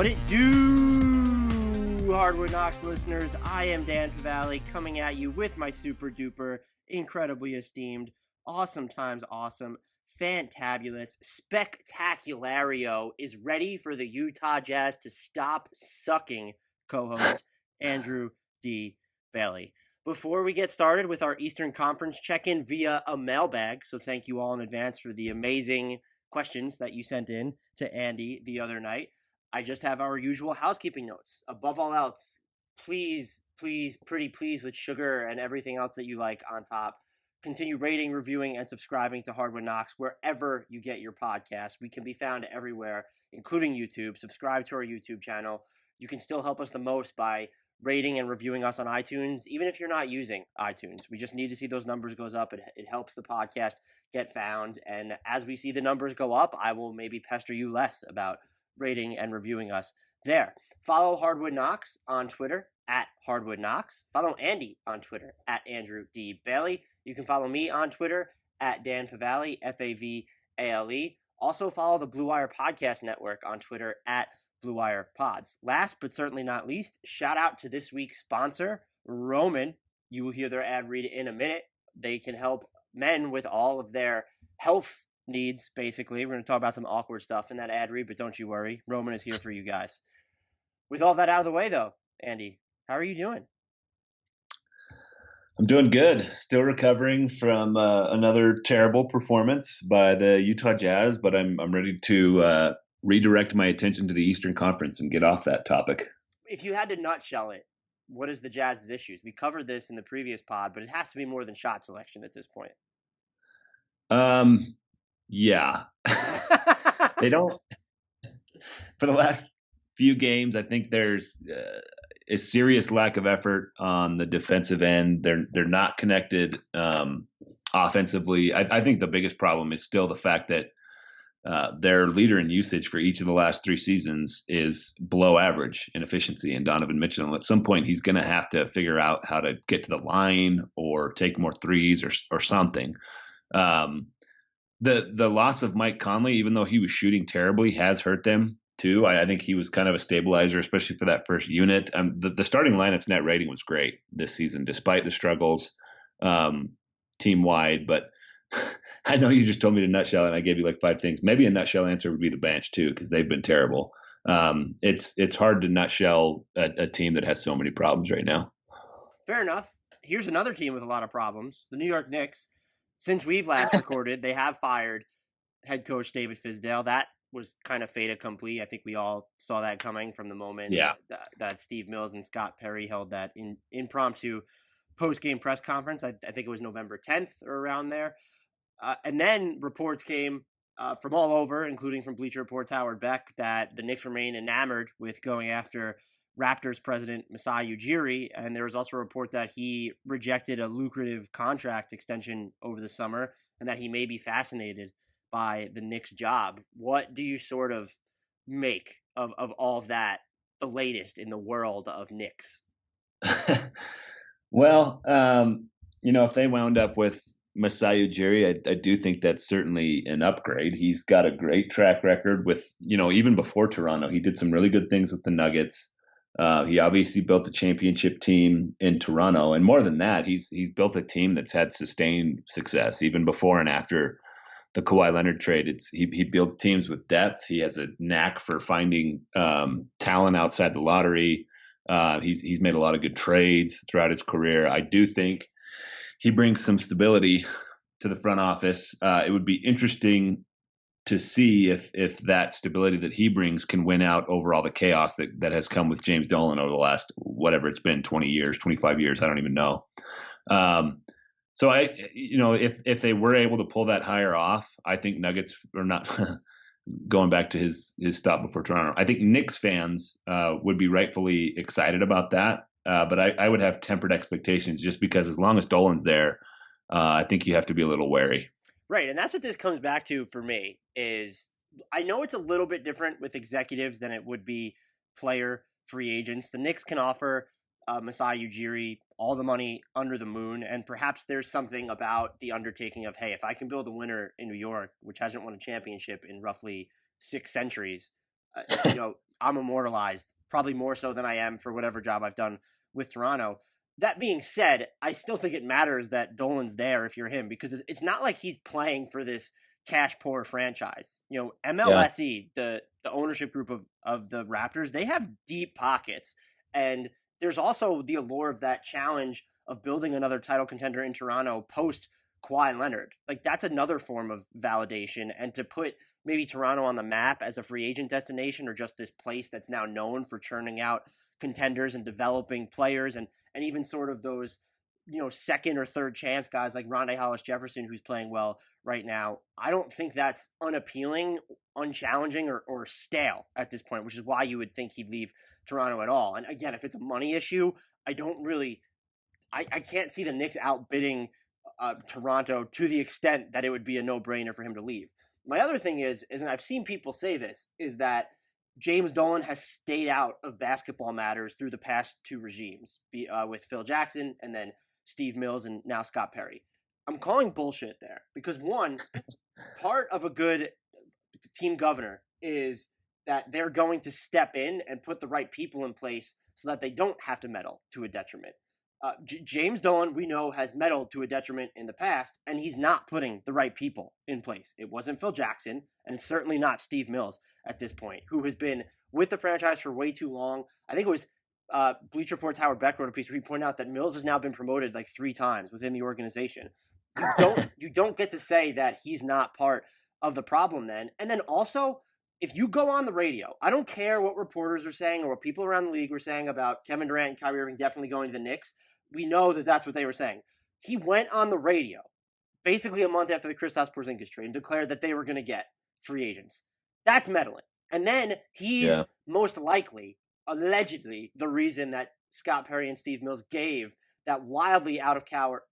What it do, Hardwood Knocks listeners? I am Dan Favale coming at you with my super duper, incredibly esteemed, awesome times awesome, fantabulous, spectaculario is ready for the Utah Jazz to stop sucking co-host Andrew D. Bailey. Before we get started with our Eastern Conference check-in via a mailbag, so thank you all in advance for the amazing questions that you sent in to Andy the other night. I just have our usual housekeeping notes. Above all else, please, pretty please with sugar and everything else that you like on top. Continue rating, reviewing, and subscribing to Hardwood Knocks wherever you get your podcasts. We can be found everywhere, including YouTube. Subscribe to our YouTube channel. You can still help us the most by rating and reviewing us on iTunes, even if you're not using iTunes. We just need to see those numbers goes up. It helps the podcast get found. And as we see the numbers go up, I will maybe pester you less about rating and reviewing us there. Follow Hardwood Knocks on Twitter at Hardwood Knocks. Follow Andy on Twitter at Andrew D. Bailey. You can follow me on Twitter at Dan Favale, Favale. Also follow the Blue Wire Podcast Network on Twitter at Blue Wire Pods. Last but certainly not least, shout out to this week's sponsor, Roman. You will hear their ad read in a minute. They can help men with all of their health needs, basically. We're going to talk about some awkward stuff in that ad read, but don't you worry. Roman is here for you guys. With all that out of the way, though, Andy, how are you doing? I'm doing good. Still recovering from another terrible performance by the Utah Jazz, but I'm ready to redirect my attention to the Eastern Conference and get off that topic. If you had to nutshell it, what is the Jazz's issues? We covered this in the previous pod, but it has to be more than shot selection at this point. Yeah. They don't. For the last few games, I think there's a serious lack of effort on the defensive end. They're not connected offensively. I think the biggest problem is still the fact that their leader in usage for each of the last three seasons is below average in efficiency. And Donovan Mitchell, at some point, he's going to have to figure out how to get to the line or take more threes or something. The loss of Mike Conley, even though he was shooting terribly, has hurt them too. I think he was kind of a stabilizer, especially for that first unit. The starting lineup's net rating was great this season, despite the struggles team wide. But I know you just told me to nutshell, and I gave you like 5 things. Maybe a nutshell answer would be the bench too, because they've been terrible. It's hard to nutshell a team that has so many problems right now. Fair enough. Here's another team with a lot of problems: the New York Knicks. Since we've last recorded, they have fired head coach David Fizdale. That was kind of fait accompli. I think we all saw that coming from the moment that Steve Mills and Scott Perry held that impromptu post-game press conference. I think it was November 10th or around there. And then reports came from all over, including from Bleacher Report's Howard Beck, that the Knicks remain enamored with going after Raptors president Masai Ujiri, and there was also a report that he rejected a lucrative contract extension over the summer and that he may be fascinated by the Knicks job. What do you sort of make of all of that, the latest in the world of Knicks? Well, if they wound up with Masai Ujiri, I do think that's certainly an upgrade. He's got a great track record with, even before Toronto, he did some really good things with the Nuggets. He obviously built a championship team in Toronto, and more than that, he's built a team that's had sustained success even before and after the Kawhi Leonard trade. He builds teams with depth. He has a knack for finding talent outside the lottery. He's made a lot of good trades throughout his career. I do think he brings some stability to the front office. It would be interesting to see if that stability that he brings can win out over all the chaos that has come with James Dolan over the last, whatever it's been, 20 years, 25 years, I don't even know. So if they were able to pull that hire off, I think Nuggets are not going back to his stop before Toronto. I think Knicks fans would be rightfully excited about that. But I would have tempered expectations just because as long as Dolan's there, I think you have to be a little wary. Right, and that's what this comes back to for me is I know it's a little bit different with executives than it would be player free agents. The Knicks can offer Masai Ujiri all the money under the moon, and perhaps there's something about the undertaking of, hey, if I can build a winner in New York, which hasn't won a championship in roughly 6 centuries, I'm immortalized, probably more so than I am for whatever job I've done with Toronto. That being said, I still think it matters that Dolan's there if you're him, because it's not like he's playing for this cash poor franchise. MLSE, the ownership group of the Raptors, they have deep pockets. And there's also the allure of that challenge of building another title contender in Toronto post Kawhi Leonard. Like, that's another form of validation. And to put maybe Toronto on the map as a free agent destination, or just this place that's now known for churning out contenders and developing players, and even sort of those, second or third chance guys like Rondae Hollis-Jefferson, who's playing well right now. I don't think that's unappealing, unchallenging, or stale at this point, which is why you would think he'd leave Toronto at all. And again, if it's a money issue, I can't see the Knicks outbidding Toronto to the extent that it would be a no-brainer for him to leave. My other thing is, and I've seen people say this, is that James Dolan has stayed out of basketball matters through the past two regimes, with Phil Jackson and then Steve Mills and now Scott Perry. I'm calling bullshit there because, one, part of a good team governor is that they're going to step in and put the right people in place so that they don't have to meddle to a detriment. James Dolan, we know, has meddled to a detriment in the past, and he's not putting the right people in place. It wasn't Phil Jackson, and it's certainly not Steve Mills at this point, who has been with the franchise for way too long. I think it was Bleacher Report's Howard Beck wrote a piece where he pointed out that Mills has now been promoted like 3 times within the organization. You don't get to say that he's not part of the problem then. And then also, if you go on the radio, I don't care what reporters are saying or what people around the league were saying about Kevin Durant and Kyrie Irving definitely going to the Knicks. We know that that's what they were saying. He went on the radio basically a month after the Kristaps Porzingis trade and declared that they were going to get free agents. That's meddling. And then he's most likely, allegedly, the reason that Scott Perry and Steve Mills gave that wildly out of character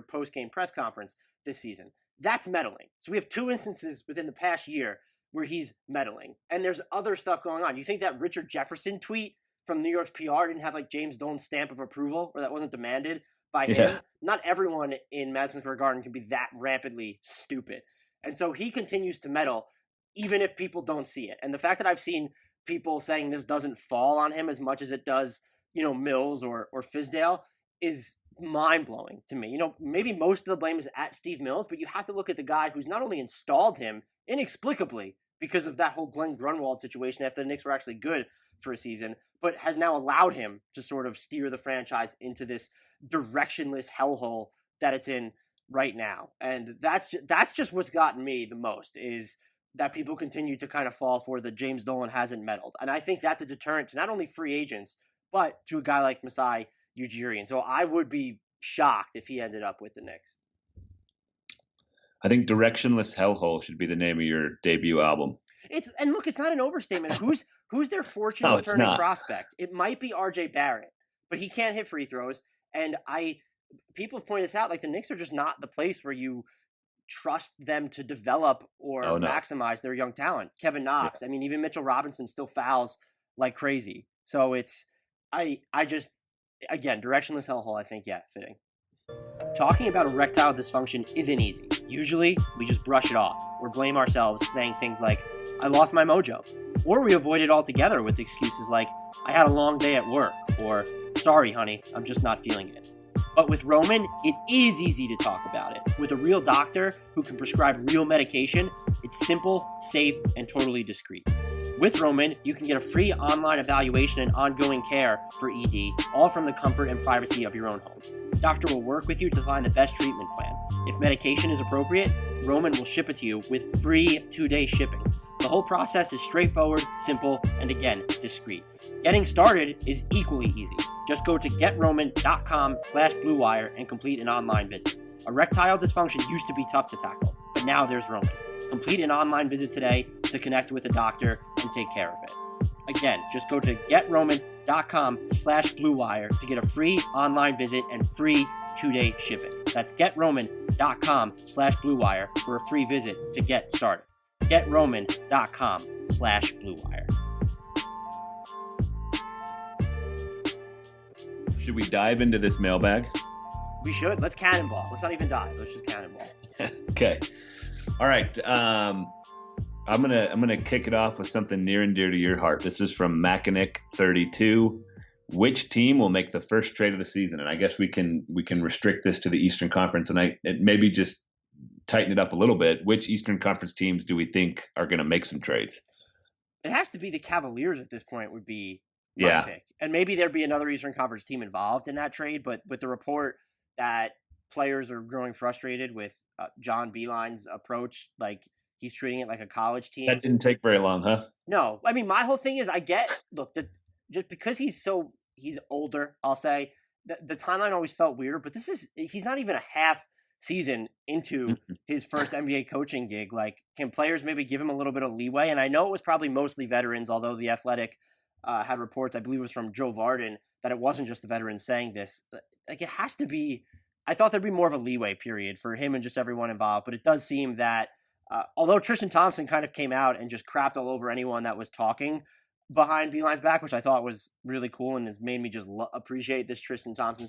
post-game press conference this season. That's meddling. So we have 2 instances within the past year where he's meddling. And there's other stuff going on. You think that Richard Jefferson tweet from New York's PR didn't have like James Dolan's stamp of approval, or that wasn't demanded by him? Not everyone in Madison Square Garden can be that rampantly stupid. And so he continues to meddle even if people don't see it. And the fact that I've seen people saying this doesn't fall on him as much as it does, Mills or Fizdale is mind-blowing to me. Maybe most of the blame is at Steve Mills, but you have to look at the guy who's not only installed him inexplicably because of that whole Glenn Grunwald situation after the Knicks were actually good for a season, but has now allowed him to sort of steer the franchise into this directionless hellhole that it's in right now. And that's just what's gotten me the most, is that people continue to kind of fall for the James Dolan hasn't meddled. And I think that's a deterrent to not only free agents, but to a guy like Masai Ujiri. And so I would be shocked if he ended up with the Knicks. I think Directionless Hellhole should be the name of your debut album. It's not an overstatement. Who's their fortunes turning prospect? It might be RJ Barrett, but he can't hit free throws. And people have pointed this out, like the Knicks are just not the place where you trust them to develop or maximize their young talent. Kevin Knox, I mean, even Mitchell Robinson still fouls like crazy. So again, directionless hellhole, I think, fitting. Talking about erectile dysfunction isn't easy. Usually, we just brush it off or blame ourselves, saying things like, I lost my mojo. Or we avoid it altogether with excuses like, I had a long day at work, or, sorry, honey, I'm just not feeling it. But with Roman, it is easy to talk about it. With a real doctor who can prescribe real medication, it's simple, safe, and totally discreet. With Roman, you can get a free online evaluation and ongoing care for ED, all from the comfort and privacy of your own home. The doctor will work with you to find the best treatment plan. If medication is appropriate, Roman will ship it to you with free 2-day shipping. The whole process is straightforward, simple, and again, discreet. Getting started is equally easy. Just go to getroman.com/bluewire and complete an online visit. Erectile dysfunction used to be tough to tackle, but now there's Roman. Complete an online visit today to connect with a doctor and take care of it. Again, just go to getroman.com/bluewire to get a free online visit and free 2-day shipping. That's getroman.com/bluewire for a free visit to get started. getroman.com/bluewire. Should we dive into this mailbag? We should. Let's cannonball. Let's not even dive. Let's just cannonball. Okay. All right. I'm gonna kick it off with something near and dear to your heart. This is from Mechanic32. Which team will make the first trade of the season? And I guess we can restrict this to the Eastern Conference, and maybe just tighten it up a little bit. Which Eastern Conference teams do we think are going to make some trades? It has to be the Cavaliers at this point would be my Yeah, pick. And maybe there'd be another Eastern Conference team involved in that trade, but with the report that players are growing frustrated with John Beeline's approach, like he's treating it like a college that team. didn't take very long, huh? No, I mean my whole thing is I get look just because he's older, I'll say the timeline always felt weird, but he's not even a half season into his first NBA coaching gig. Like, can players maybe give him a little bit of leeway? And I know it was probably mostly veterans, although the Athletic had reports, I believe it was from Joe Varden, that it wasn't just the veterans saying this. Like, it has to be. I thought there'd be more of a leeway period for him and just everyone involved, but it does seem that although Tristan Thompson kind of came out and just crapped all over anyone that was talking behind Beeline's back, which I thought was really cool and has made me just appreciate this Tristan Thompson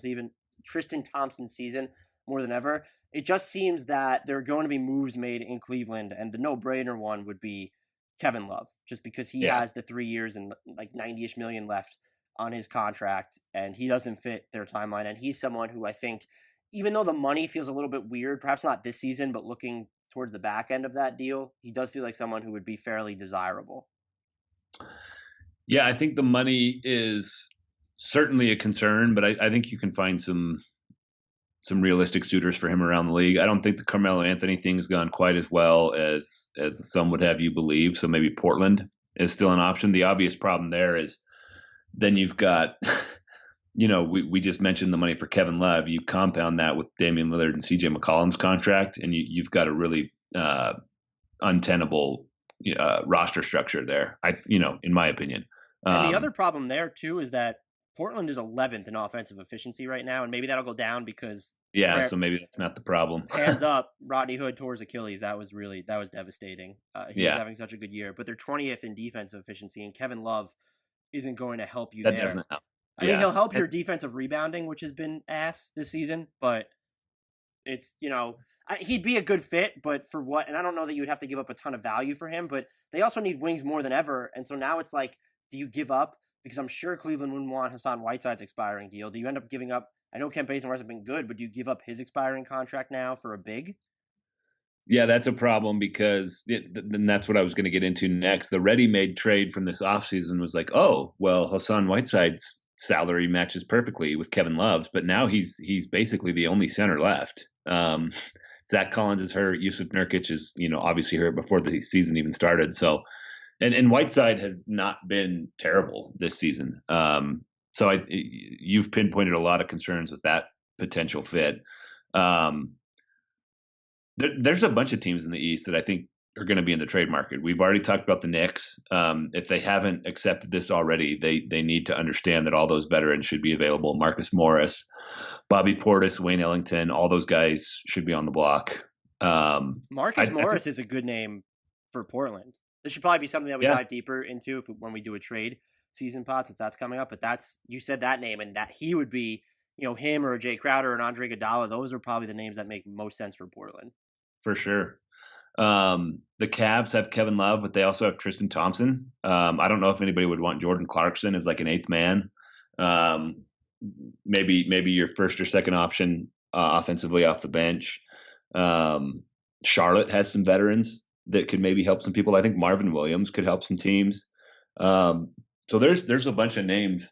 season more than ever. It just seems that there are going to be moves made in Cleveland, and the no-brainer one would be Kevin Love, just because he Yeah. has the 3 years and like 90-ish million left on his contract, and he doesn't fit their timeline. And he's someone who I think, even though the money feels a little bit weird, perhaps not this season, but looking towards the back end of that deal, he does feel like someone who would be fairly desirable. Yeah, I think the money is certainly a concern, but I think you can find some realistic suitors for him around the league. I don't think the Carmelo Anthony thing's gone quite as well as some would have you believe. So maybe Portland is still an option. The obvious problem there is then you've got, we just mentioned the money for Kevin Love. You compound that with Damian Lillard and CJ McCollum's contract, and you've got a really untenable roster structure there. In my opinion. And the other problem there too is that Portland is 11th in offensive efficiency right now, and maybe that'll go down because so maybe that's not the problem. Hands up, Rodney Hood tore his Achilles. That was devastating. He was having such a good year, but they're 20th in defensive efficiency, and Kevin Love isn't going to help you That there. doesn't help. I think he'll help your defensive rebounding, which has been ass this season, but it's, he'd be a good fit, but for what? And I don't know that you would have to give up a ton of value for him, but they also need wings more than ever. And so now it's like, do you give up? Because I'm sure Cleveland wouldn't want Hassan Whiteside's expiring deal. Do you end up giving up? I know Kent Bazemore hasn't been good, but do you give up his expiring contract now for a big? Yeah, that's a problem because then that's what I was going to get into next. The ready-made trade from this offseason was like, oh, well, Hassan Whiteside's salary matches perfectly with Kevin Love's, but now he's basically the only center left. Zach Collins is hurt. Yusuf Nurkic is, obviously hurt before the season even started. So, and Whiteside has not been terrible this season. So you've pinpointed a lot of concerns with that potential fit. There's a bunch of teams in the East that I think are going to be in the trade market. We've already talked about the Knicks. If they haven't accepted this already, they need to understand that all those veterans should be available. Marcus Morris, Bobby Portis, Wayne Ellington, all those guys should be on the block. Marcus Morris is a good name for Portland. This should probably be something that we dive deeper into when we do a trade season pod, since that's coming up. But you said that name, and that he would be, him or a Jay Crowder or an Andre Iguodala. Those are probably the names that make most sense for Portland. For sure. The Cavs have Kevin Love, but they also have Tristan Thompson. I don't know if anybody would want Jordan Clarkson as like an eighth man. Maybe your first or second option offensively off the bench. Charlotte has some veterans that could maybe help some people. I think Marvin Williams could help some teams. So there's a bunch of names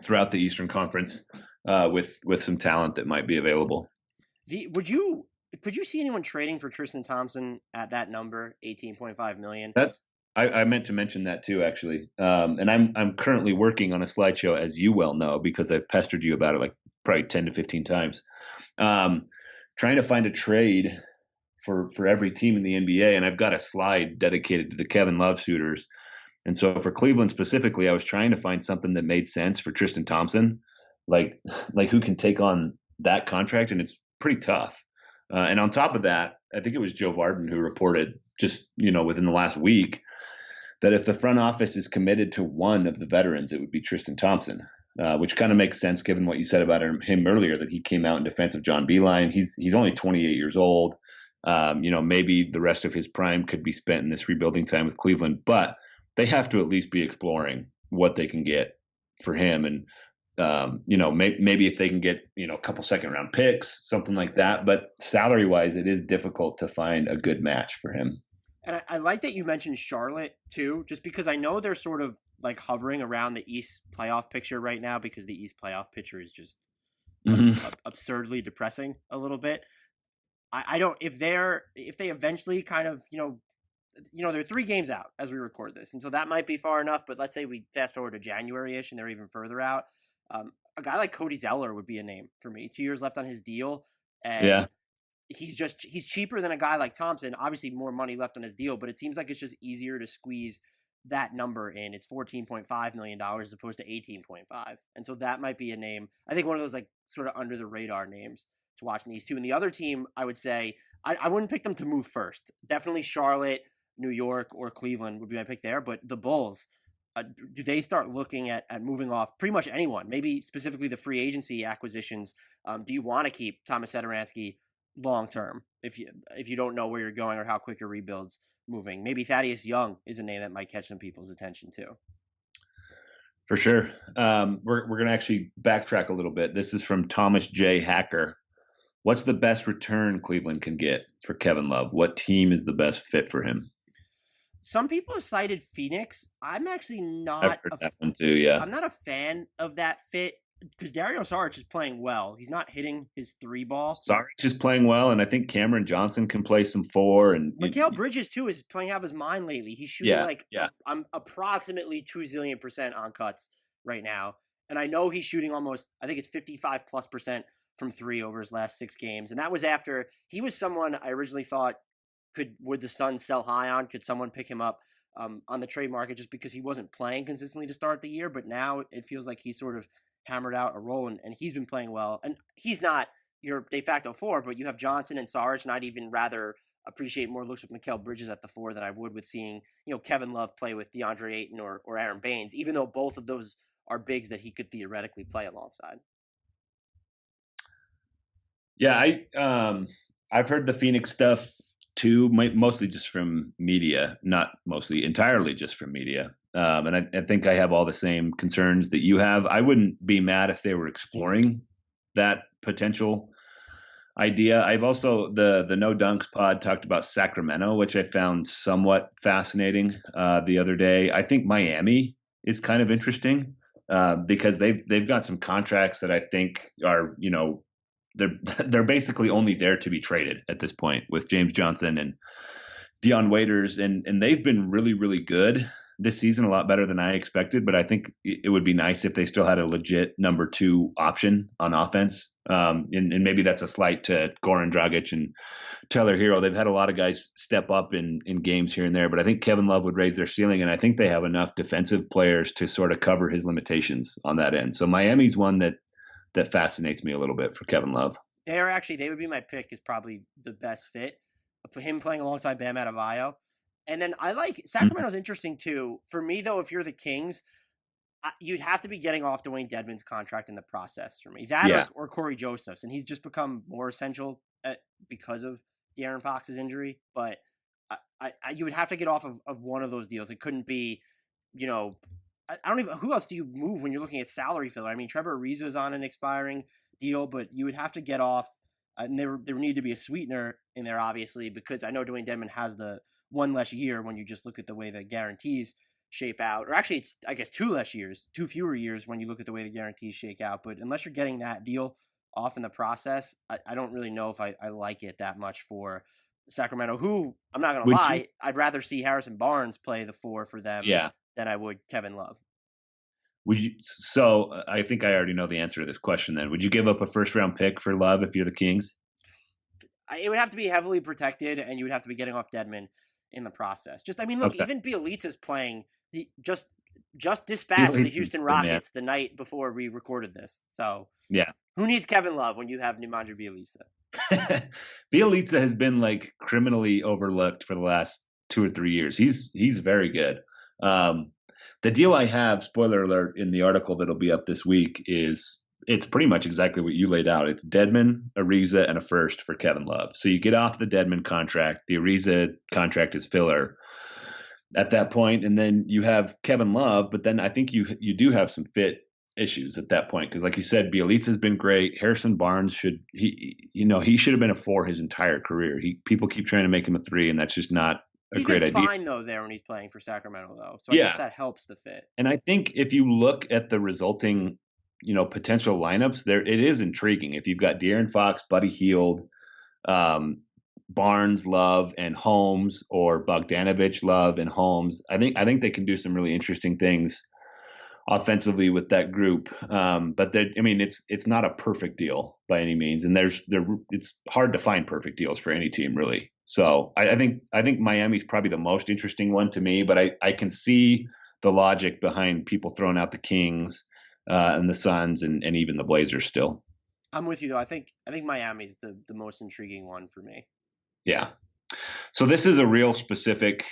throughout the Eastern Conference with some talent that might be available. Could you see anyone trading for Tristan Thompson at that number, $18.5 million? I meant to mention that too, actually. And I'm currently working on a slideshow, as you well know, because I've pestered you about it like probably 10 to 15 times. Trying to find a trade for every team in the NBA, and I've got a slide dedicated to the Kevin Love suitors. And so for Cleveland specifically, I was trying to find something that made sense for Tristan Thompson, like who can take on that contract, and it's pretty tough. And on top of that, I think it was Joe Varden who reported just, within the last week that if the front office is committed to one of the veterans, it would be Tristan Thompson, which kind of makes sense given what you said about him earlier, that he came out in defense of John Beilein. He's only 28 years old. Maybe the rest of his prime could be spent in this rebuilding time with Cleveland, but they have to at least be exploring what they can get for him. And, maybe if they can get, a couple second round picks, something like that. But salary wise, it is difficult to find a good match for him. And I like that you mentioned Charlotte too, just because I know they're sort of like hovering around the East playoff picture right now because the East playoff picture is just absurdly depressing a little bit. I don't if they eventually kind of they're 3 games out as we record this, and so that might be far enough. But let's say we fast forward to January-ish and they're even further out. A guy like Cody Zeller would be a name for me. 2 years left on his deal, and Yeah. he's cheaper than a guy like Thompson. Obviously, more money left on his deal, but it seems like it's just easier to squeeze that number in. It's $14.5 million as opposed to 18.5, and so that might be a name. I think one of those like sort of under the radar names to watch in these two. And the other team, I would say, I wouldn't pick them to move first. Definitely Charlotte, New York, or Cleveland would be my pick there. But the Bulls, do they start looking at moving off pretty much anyone? Maybe specifically the free agency acquisitions. Do you want to keep Thomas Satoransky long term if you don't know where you're going or how quick your rebuild's moving? Maybe Thaddeus Young is a name that might catch some people's attention too. For sure. We're going to actually backtrack a little bit. This is from Thomas J. Hacker. What's the best return Cleveland can get for Kevin Love? What team is the best fit for him? Some people have cited Phoenix. I'm actually not. I've heard that one too, yeah. I'm not a fan of that fit because Dario Saric is playing well. He's not hitting his 3 ball. Saric is playing well, and I think Cameron Johnson can play some 4. And Mikal Bridges too is playing out of his mind lately. He's shooting I'm approximately 2 zillion% on cuts right now, and I know he's shooting almost. I think it's 55+% from 3 over his last 6 games, and that was after he was someone I originally thought would the Suns sell high on? Could someone pick him up on the trade market just because he wasn't playing consistently to start the year? But now it feels like he's sort of hammered out a role, and he's been playing well. And he's not your de facto 4, but you have Johnson and Saric, and I'd even rather appreciate more looks with Mikal Bridges at the 4 than I would with seeing Kevin Love play with DeAndre Ayton or Aaron Baines, even though both of those are bigs that he could theoretically play alongside. Yeah, I've heard the Phoenix stuff too, mostly just from media, not mostly entirely just from media. And I think I have all the same concerns that you have. I wouldn't be mad if they were exploring that potential idea. I've also the No Dunks pod talked about Sacramento, which I found somewhat fascinating the other day. I think Miami is kind of interesting because they've got some contracts that I think are they're basically only there to be traded at this point with James Johnson and Dion Waiters, and they've been really, really good this season, a lot better than I expected. But I think it would be nice if they still had a legit number 2 option on offense. And maybe that's a slight to Goran Dragic and Tyler Hero. They've had a lot of guys step up in games here and there, but I think Kevin Love would raise their ceiling, and I think they have enough defensive players to sort of cover his limitations on that end. So Miami's one that fascinates me a little bit for Kevin Love. They would be my pick, is probably the best fit. For him playing alongside Bam Adebayo. And then I like Sacramento's interesting too. For me though, if you're the Kings, you'd have to be getting off Dwayne Dedmon's contract in the process for me. Or Corey Joseph's, and he's just become more essential because of De'Aaron Fox's injury. But you would have to get off of one of those deals. It couldn't be, I don't even. Who else do you move when you're looking at salary filler? I mean, Trevor Ariza's on an expiring deal, but you would have to get off. And there would need to be a sweetener in there, obviously, because I know Dwayne Dedmon has the 1 less year when you just look at the way the guarantees shape out. Or actually, it's, I guess, 2 fewer years when you look at the way the guarantees shake out. But unless you're getting that deal off in the process, I don't really know if I like it that much for Sacramento, who, I'm not going to lie, I'd rather see Harrison Barnes play the 4 for them than I would Kevin Love. So I think I already know the answer to this question then. Would you give up a first-round pick for Love if you're the Kings? It would have to be heavily protected, and you would have to be getting off Dedmon in the look, okay. Even Bielitsa's playing. He just dispatched the Houston Rockets the night before we recorded this. So yeah, who needs Kevin Love when you have Nemanja Bjelica? Bielitsa has been like criminally overlooked for the last 2 or 3 years. He's very good. The deal I have, spoiler alert, in the article that'll be up this week is it's pretty much exactly what you laid out. It's Dedmon, Ariza, and a first for Kevin Love. So you get off the Dedmon contract. The Ariza contract is filler at that point, and then you have Kevin Love. But then I think you do have some fit issues at that point because, like you said, Bielitsa's been great. Harrison Barnes he should have been a 4 his entire career. People keep trying to make him a 3, and that's just not a He's great been idea. fine though there when he's playing for Sacramento though, so I guess Yeah, that helps the fit. and I think if you look at the resulting, potential lineups, there it is intriguing. If you've got De'Aaron Fox, Buddy Hield, um, Barnes, Love, and Holmes, or Bogdanovich, Love, and Holmes, I think they can do some really interesting things offensively with that group. But it's not a perfect deal by any means, and it's hard to find perfect deals for any team really. So I think Miami's probably the most interesting one to me, but I can see the logic behind people throwing out the Kings and the Suns and even the Blazers still. I'm with you though. I think Miami's the most intriguing one for me. Yeah. So this is a real specific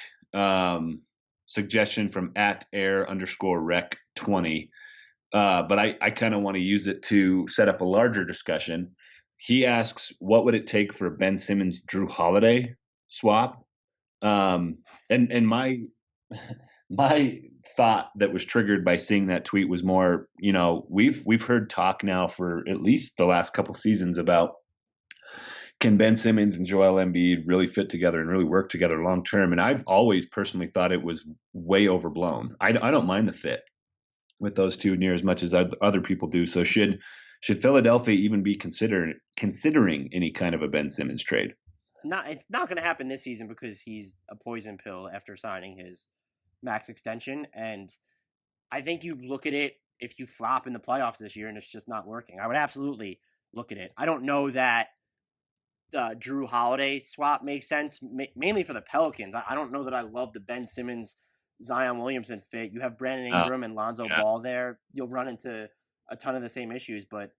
suggestion from @air_rec20. But I kind of want to use it to set up a larger discussion. He asks, what would it take for a Ben Simmons Drew Holiday swap? And my my thought that was triggered by seeing that tweet was more, we've heard talk now for at least the last couple seasons about, can Ben Simmons and Joel Embiid really fit together and really work together long term? And I've always personally thought it was way overblown. I don't mind the fit with those two near as much as other people do. So should Philadelphia even be considering any kind of a Ben Simmons trade? It's not going to happen this season because he's a poison pill after signing his max extension. And I think you look at it, if you flop in the playoffs this year and it's just not working, I would absolutely look at it. I don't know that the Drew Holiday swap makes sense, mainly for the Pelicans. I don't know that I love the Ben Simmons, Zion Williamson fit. You have Brandon Ingram and Lonzo Ball there. You'll run into a ton of the same issues, but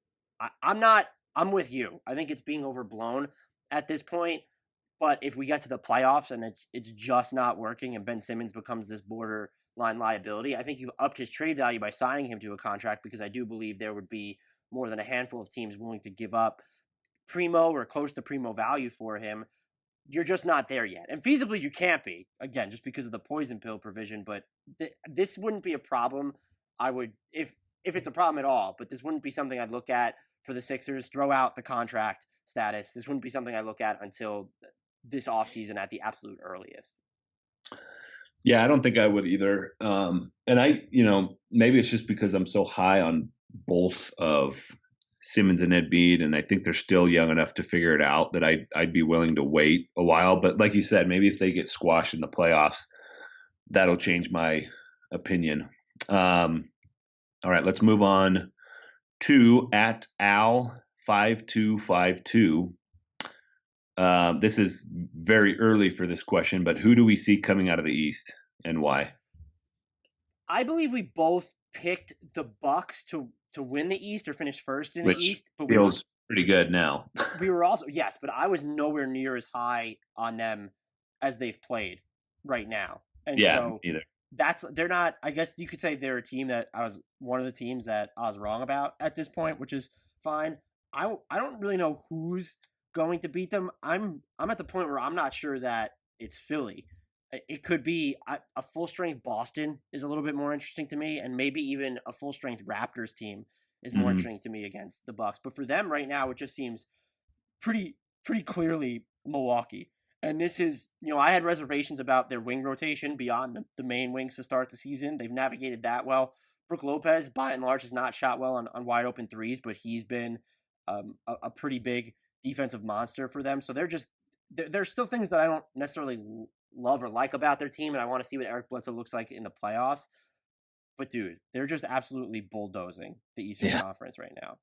I'm with you. I think it's being overblown at this point. But if we get to the playoffs and it's just not working and Ben Simmons becomes this borderline liability, I think you've upped his trade value by signing him to a contract, because I do believe there would be more than a handful of teams willing to give up primo or close to primo value for him. You're just not there yet. And feasibly you can't be, again, just because of the poison pill provision, but this wouldn't be a problem. I would, if it's a problem at all, but this wouldn't be something I'd look at for the Sixers. Throw out the contract status. This wouldn't be something I look at until this offseason at the absolute earliest. Yeah, I don't think I would either. And maybe it's just because I'm so high on both of Simmons and Embiid, and I think they're still young enough to figure it out, that I'd be willing to wait a while. But like you said, maybe if they get squashed in the playoffs, that'll change my opinion. All right, let's move on to @Al5252. This is very early for this question, but who do we see coming out of the East and why? I believe we both picked the Bucks to win the East or finish first in the East, but feels pretty good now. We were also, yes, but I was nowhere near as high on them as they've played right now. And so either. they're not, I guess you could say they're a team that I was one of the teams that I was wrong about at this point, which is fine. I don't really know who's going to beat them. I'm at the point where I'm not sure that it's Philly. It could be a full strength Boston is a little bit more interesting to me, and maybe even a full strength Raptors team is more interesting to me against the Bucks. But for them right now, it just seems pretty clearly Milwaukee. And this is, I had reservations about their wing rotation beyond the main wings to start the season. They've navigated that well. Brook Lopez, by and large, has not shot well on wide open threes, but he's been a pretty big defensive monster for them. So there's still things that I don't necessarily love or like about their team, and I want to see what Eric Bledsoe looks like in the playoffs. But dude, they're just absolutely bulldozing the Eastern Conference right now.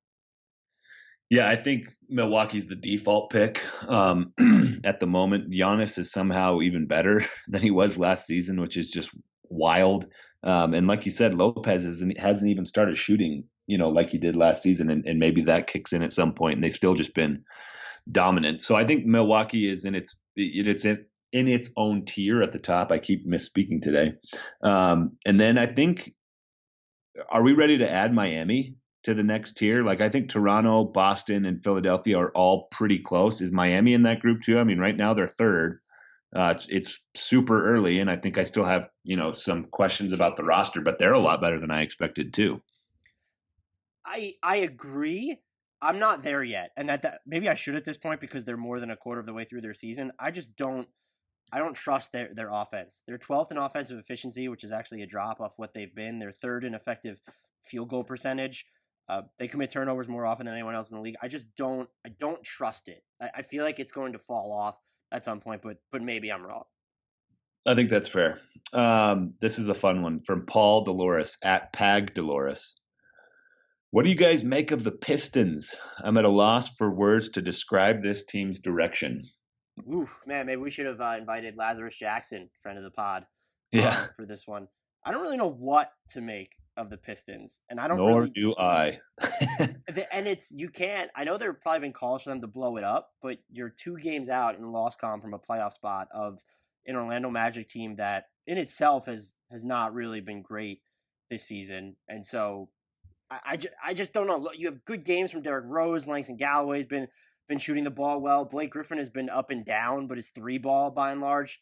Yeah, I think Milwaukee's the default pick at the moment. Giannis is somehow even better than he was last season, which is just wild. And like you said, Lopez hasn't even started shooting, like he did last season, and maybe that kicks in at some point. And they've still just been dominant. So I think Milwaukee is in its own tier at the top. I keep misspeaking today. And then I think, are we ready to add Miami to the next tier. Like I think Toronto, Boston, and Philadelphia are all pretty close. Is Miami in that group too? I mean, right now they're third. It's super early, and I think I still have some questions about the roster, but they're a lot better than I expected too. I agree. I'm not there yet, and that maybe I should at this point because they're more than a quarter of the way through their season. I don't trust their offense. They're 12th in offensive efficiency, which is actually a drop off what they've been. They're third in effective field goal percentage. They commit turnovers more often than anyone else in the league. I don't trust it. I feel like it's going to fall off at some point, but maybe I'm wrong. I think that's fair. This is a fun one from Paul Dolores at Pag Dolores. What do you guys make of the Pistons? I'm at a loss for words to describe this team's direction. Oof, man, maybe we should have invited Lazarus Jackson, friend of the pod, Yeah, for this one. I don't really know what to make of the Pistons, and I don't nor really. do I. And you can't. I know there have probably been calls for them to blow it up, but you're 2 games out in loss column from a playoff spot of an Orlando Magic team that in itself has not really been great this season, and so I just don't know. Look, you have good games from Derrick Rose, Langston Galloway's been shooting the ball well. Blake Griffin has been up and down, but his 3 ball by and large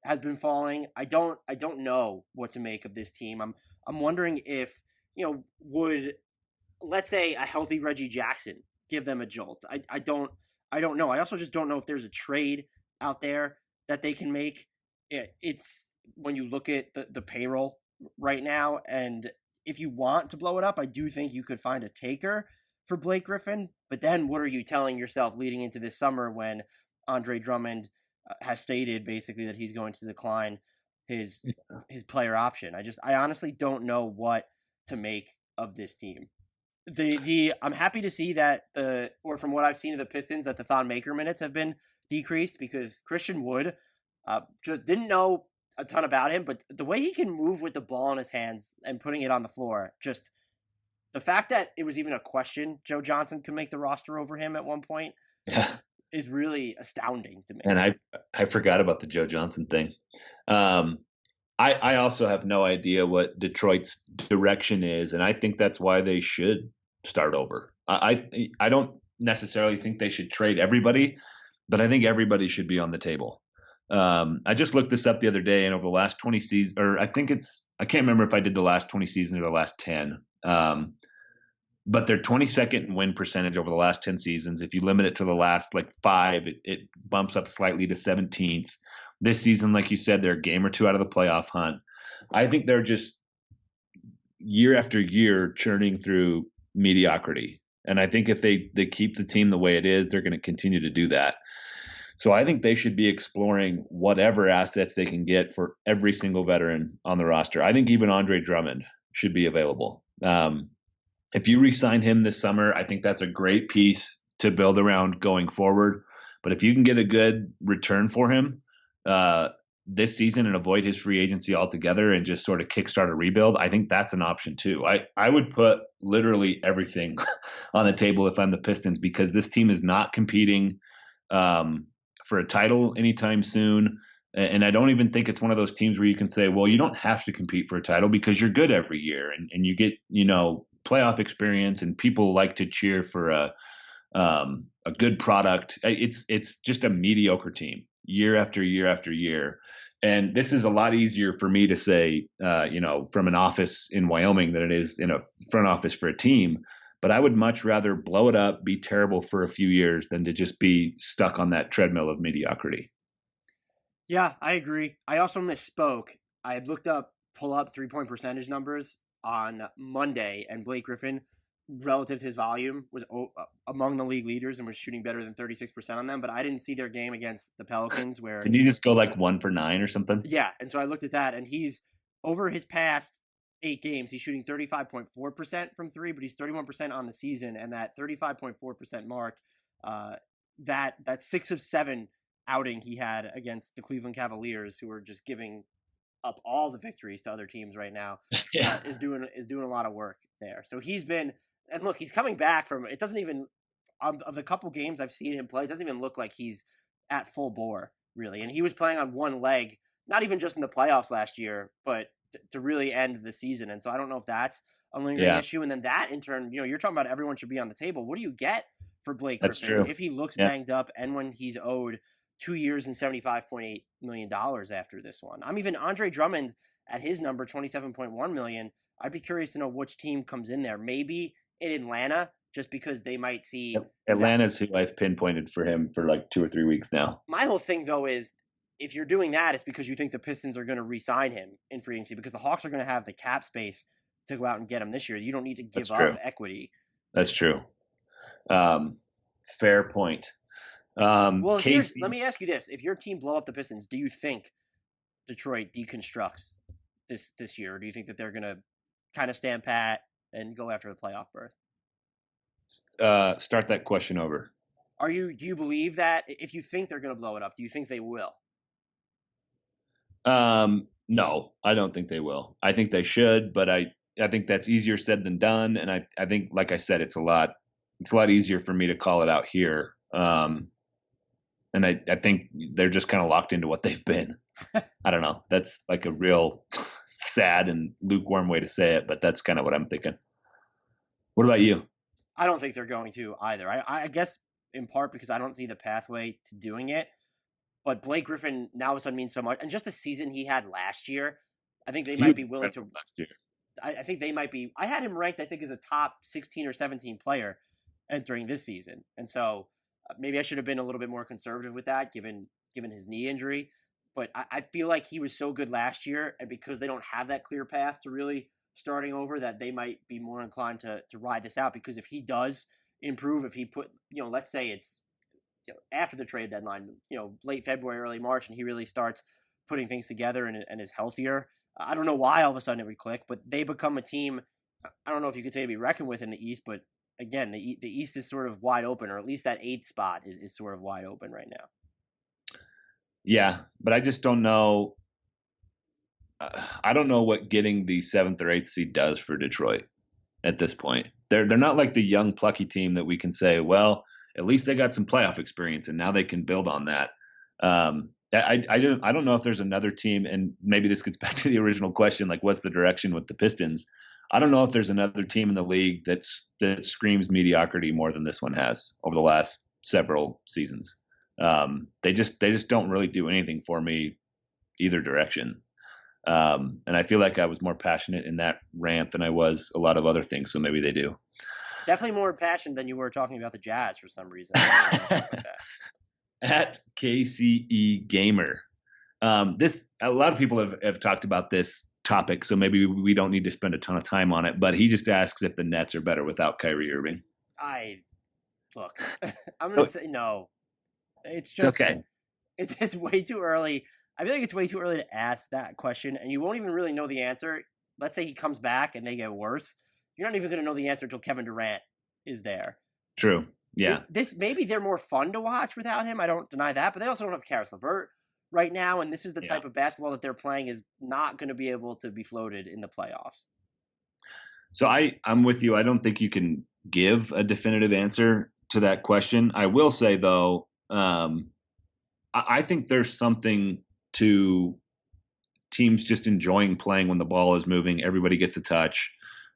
has been falling. I don't know what to make of this team. I'm wondering if would, let's say, a healthy Reggie Jackson give them a jolt. I don't know. I also just don't know if there's a trade out there that they can make. It's when you look at the payroll right now, and if you want to blow it up, I do think you could find a taker for Blake Griffin. But then what are you telling yourself leading into this summer when Andre Drummond has stated basically that he's going to decline his player option? I honestly don't know what to make of this team. I'm happy to see that or from what I've seen of the Pistons, that the Thon Maker minutes have been decreased because Christian Wood just didn't know a ton about him, but the way he can move with the ball in his hands and putting it on the floor, just the fact that it was even a question Joe Johnson could make the roster over him at one point is really astounding to me. And I forgot about the Joe Johnson thing. I also have no idea what Detroit's direction is, and I think that's why they should start over. I don't necessarily think they should trade everybody, but I think everybody should be on the table. I just looked this up the other day, and over the last 20 seasons, or I can't remember if I did the last 20 seasons or the last 10. But their 22nd in win percentage over the last 10 seasons, if you limit it to the last 5, it bumps up slightly to 17th. This season, like you said, they're a game or 2 out of the playoff hunt. I think they're just year after year churning through mediocrity. And I think if they keep the team the way it is, they're going to continue to do that. So I think they should be exploring whatever assets they can get for every single veteran on the roster. I think even Andre Drummond should be available. If you re-sign him this summer, I think that's a great piece to build around going forward. But if you can get a good return for him this season and avoid his free agency altogether and just sort of kickstart a rebuild, I think that's an option too. I would put literally everything on the table if I'm the Pistons, because this team is not competing for a title anytime soon. And I don't even think it's one of those teams where you can say, well, you don't have to compete for a title because you're good every year and you get, playoff experience, and people like to cheer for a good product. It's just a mediocre team year after year after year. And this is a lot easier for me to say, from an office in Wyoming than it is in a front office for a team. But I would much rather blow it up, be terrible for a few years than to just be stuck on that treadmill of mediocrity. Yeah, I agree. I also misspoke. I had pull up 3-point percentage numbers on Monday, and Blake Griffin, relative to his volume, was among the league leaders and was shooting better than 36% on them. But I didn't see their game against the Pelicans where did he just go 1 for 9 or something? Yeah, and so I looked at that, and he's over his past 8 games, he's shooting 35.4% from 3, but he's 31% on the season, and that 35.4% mark, that 6 of 7 outing he had against the Cleveland Cavaliers, who are just giving up all the victories to other teams right now, is doing a lot of work there. So he's been, and look, he's coming back from, it doesn't even, of the couple games I've seen him play, it doesn't even look like he's at full bore, really. And he was playing on one leg, not even just in the playoffs last year, but to really end the season. And so I don't know if that's a lingering Yeah, issue. And then that in turn, you're talking about everyone should be on the table. What do you get for Blake that's Griffin true. if he looks Yeah, banged up and when he's owed 2 years and $75.8 million after this one? I'm even Andre Drummond at his number, 27.1 million. I'd be curious to know which team comes in there. Maybe in Atlanta, just because they might see Atlanta's who I've pinpointed for him for like 2 or 3 weeks now. My whole thing though is if you're doing that, it's because you think the Pistons are going to re-sign him in free agency because the Hawks are going to have the cap space to go out and get him this year. You don't need to give up equity. That's true. Fair point. Well, Casey, let me ask you this: if your team blow up the Pistons, do you think Detroit deconstructs this year, or do you think that they're going to kind of stand pat and go after the playoff berth? start that question over. Do you believe that if you think they're going to blow it up, do you think they will? No, I don't think they will. I think they should, but I think that's easier said than done. And I think, like I said, it's a lot easier for me to call it out here. And I think they're just kind of locked into what they've been. I don't know. That's like a real sad and lukewarm way to say it, but that's kind of what I'm thinking. What about you? I don't think they're going to either. I guess in part because I don't see the pathway to doing it. But Blake Griffin now all of a sudden means so much. And just the season he had last year, I think they might be willing to. Last year. I think they might be. I had him ranked, I think, as a top 16 or 17 player entering this season. And so maybe I should have been a little bit more conservative with that, given his knee injury. But I feel like he was so good last year, and because they don't have that clear path to really starting over, that they might be more inclined to ride this out. Because if he does improve, if he put, let's say it's after the trade deadline, late February, early March, and he really starts putting things together and is healthier, I don't know why all of a sudden it would click, but they become a team. I don't know if you could say to be reckoned with in the East, but again, the East is sort of wide open, or at least that 8th spot is sort of wide open right now. Yeah, but I just don't know. I don't know what getting the 7th or 8th seed does for Detroit at this point. They're not like the young plucky team that we can say, well, at least they got some playoff experience and now they can build on that. I don't know if there's another team, and maybe this gets back to the original question, like what's the direction with the Pistons? I don't know if there's another team in the league that screams mediocrity more than this one has over the last several seasons. They just don't really do anything for me either direction. And I feel like I was more passionate in that rant than I was a lot of other things. So maybe they do. Definitely more passionate than you were talking about the Jazz for some reason. At KCE Gamer. A lot of people have talked about this topic, so maybe we don't need to spend a ton of time on it, but he just asks if the Nets are better without Kyrie Irving. Look, I'm going to say no. It's just okay. It's way too early. I feel like it's way too early to ask that question, and you won't even really know the answer. Let's say he comes back and they get worse. You're not even going to know the answer until Kevin Durant is there. True. Yeah. Maybe they're more fun to watch without him. I don't deny that, but they also don't have Karis LeVert right now, and this is the type of basketball that they're playing is not going to be able to be floated in the playoffs. So I'm with you. I don't think you can give a definitive answer to that question. I will say though, I think there's something to teams just enjoying playing when the ball is moving. Everybody gets a touch.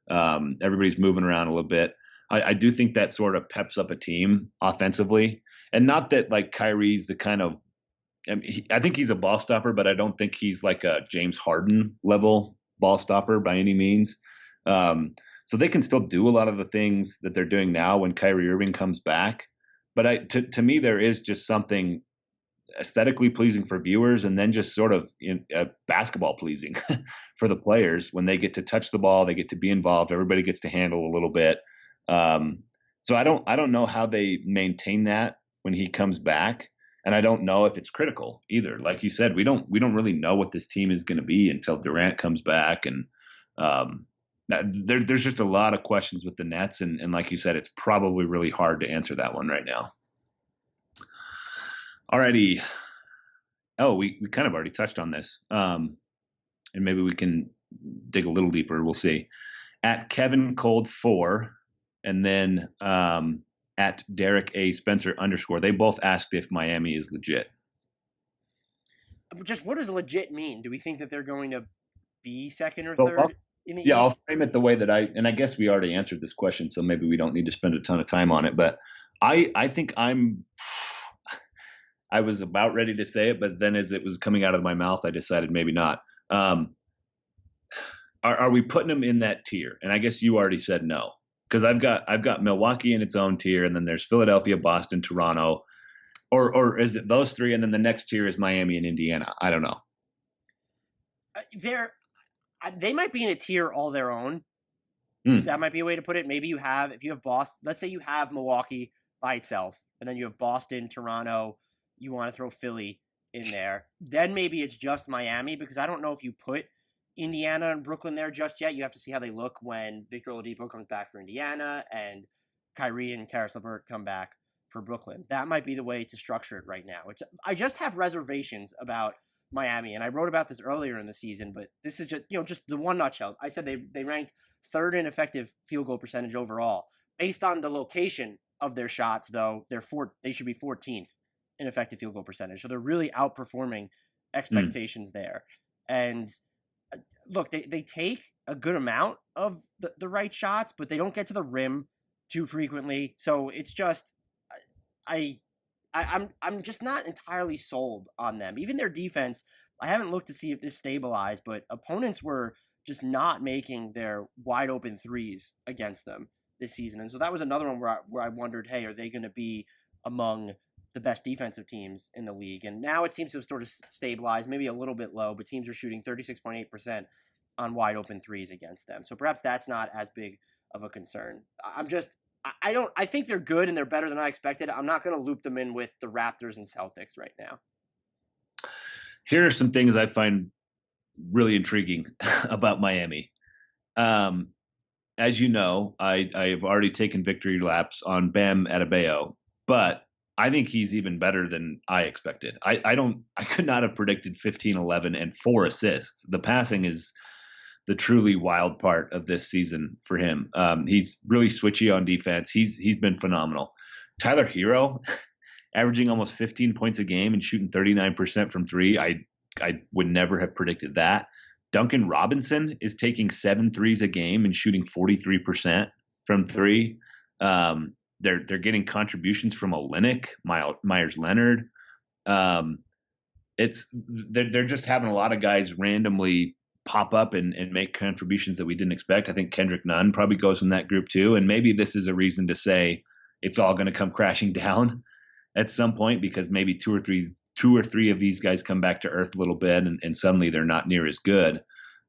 Everybody's moving around a little bit. I do think that sort of peps up a team offensively, and not that like Kyrie's the kind of, I think he's a ball stopper, but I don't think he's like a James Harden level ball stopper by any means. So they can still do a lot of the things that they're doing now when Kyrie Irving comes back. But to me, there is just something aesthetically pleasing for viewers, and then just sort of basketball pleasing for the players when they get to touch the ball, they get to be involved, everybody gets to handle a little bit. So I don't know how they maintain that when he comes back, and I don't know if it's critical either. Like you said, we don't really know what this team is going to be until Durant comes back, and there's just a lot of questions with the Nets, and like you said, it's probably really hard to answer that one right now. Alrighty. Oh, we kind of already touched on this, and maybe we can dig a little deeper. We'll see. At Kevin Cold 4. And then at Derek A. Spencer _. They both asked if Miami is legit. Just what does legit mean? Do we think that they're going to be second or third? in the Yeah, I'll East? frame it the way that and I guess we already answered this question, so maybe we don't need to spend a ton of time on it. But I think I was about ready to say it, but then as it was coming out of my mouth, I decided maybe not. Um, are we putting them in that tier? And I guess you already said no, because I've got Milwaukee in its own tier, and then there's Philadelphia, Boston, Toronto, or is it those three, and then the next tier is Miami and Indiana? I don't know. They might be in a tier all their own. That might be a way to put it. Maybe if you have Boston, let's say you have Milwaukee by itself, and then you have Boston, Toronto, you want to throw Philly in there. Then maybe it's just Miami, because I don't know if you put Indiana and Brooklyn there just yet. You have to see how they look when Victor Oladipo comes back for Indiana and Kyrie and Karis LeVert come back for Brooklyn. That might be the way to structure it right now. I just have reservations about Miami, and I wrote about this earlier in the season, but this is just the one nutshell. I said they ranked third in effective field goal percentage overall. Based on the location of their shots, though, they should be 14th in effective field goal percentage. So they're really outperforming expectations there. And look, they take a good amount of the right shots, but they don't get to the rim too frequently. So it's just I'm just not entirely sold on them. Even their defense, I haven't looked to see if this stabilized, but opponents were just not making their wide open threes against them this season. And so that was another one where I wondered, hey, are they going to be among the best defensive teams in the league? And now it seems to have sort of stabilized, maybe a little bit low, but teams are shooting 36.8% on wide open threes against them. So perhaps that's not as big of a concern. I think they're good and they're better than I expected. I'm not going to loop them in with the Raptors and Celtics right now. Here are some things I find really intriguing about Miami. As you know, I have already taken victory laps on Bam Adebayo, but I think he's even better than I expected. I could not have predicted 15, 11, and 4 assists. The passing is the truly wild part of this season for him. He's really switchy on defense. He's been phenomenal. Tyler Hero, averaging almost 15 points a game and shooting 39% from three. I would never have predicted that. Duncan Robinson is taking 7 threes a game and shooting 43% from three. They're getting contributions from Olynyk, Myers Leonard. They're just having a lot of guys randomly pop up and make contributions that we didn't expect. I think Kendrick Nunn probably goes in that group too. And maybe this is a reason to say it's all going to come crashing down at some point, because maybe two or three of these guys come back to earth a little bit and suddenly they're not near as good.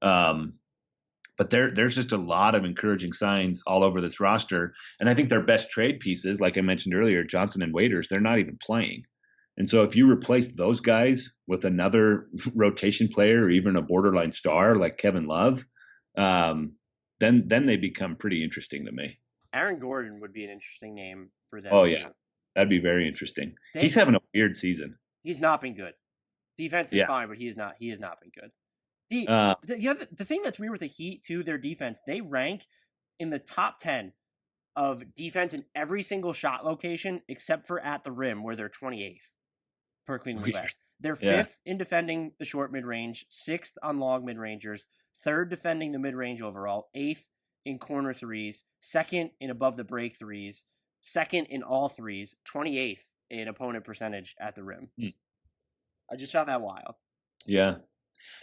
But there's just a lot of encouraging signs all over this roster. And I think their best trade pieces, like I mentioned earlier, Johnson and Waiters, they're not even playing. And so if you replace those guys with another rotation player or even a borderline star like Kevin Love, then they become pretty interesting to me. Aaron Gordon would be an interesting name for them. Oh, yeah. That'd be very interesting. He's having a weird season. He's not been good. Defense is fine, but he has not been good. The thing that's weird with the Heat, too, their defense, they rank in the top 10 of defense in every single shot location except for at the rim, where they're 28th per Cleveland West. They're 5th in defending the short mid-range, 6th on long mid-rangers, 3rd defending the mid-range overall, 8th in corner threes, 2nd in above the break threes, 2nd in all threes, 28th in opponent percentage at the rim. I just found that wild. Yeah.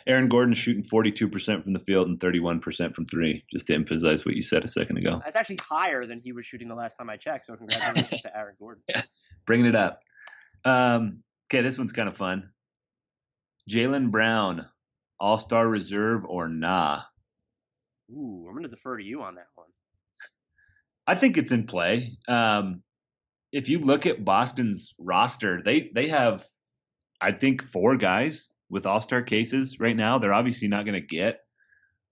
Aaron Gordon's shooting 42% from the field and 31% from three, just to emphasize what you said a second ago. That's actually higher than he was shooting the last time I checked, so congratulations to Aaron Gordon. Yeah, bringing it up. Okay, this one's kind of fun. Jaylen Brown, All-Star reserve or nah? Ooh, I'm going to defer to you on that one. I think it's in play. If you look at Boston's roster, they have, I think, 4 guys with All-Star cases right now. They're obviously not going to get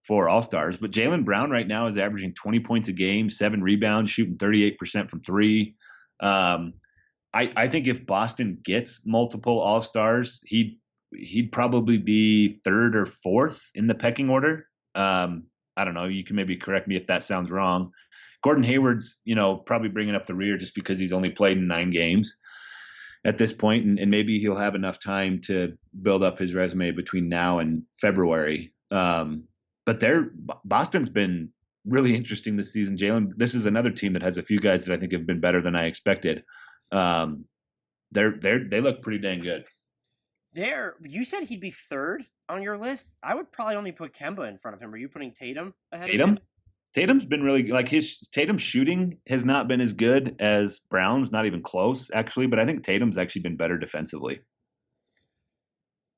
4 All-Stars, but Jaylen Brown right now is averaging 20 points a game, 7 rebounds, shooting 38% from three. I think if Boston gets multiple All-Stars, he'd probably be 3rd or 4th in the pecking order. I don't know. You can maybe correct me if that sounds wrong. Gordon Hayward's, probably bringing up the rear just because he's only played in 9 games at this point, and maybe he'll have enough time to build up his resume between now and February. but Boston's been really interesting this season. Jalen, this is another team that has a few guys that I think have been better than I expected. They look pretty dang good. You said he'd be third on your list. I would probably only put Kemba in front of him. Are you putting Tatum ahead of him? Tatum's been really like Tatum's shooting has not been as good as Brown's, not even close actually, but I think Tatum's actually been better defensively.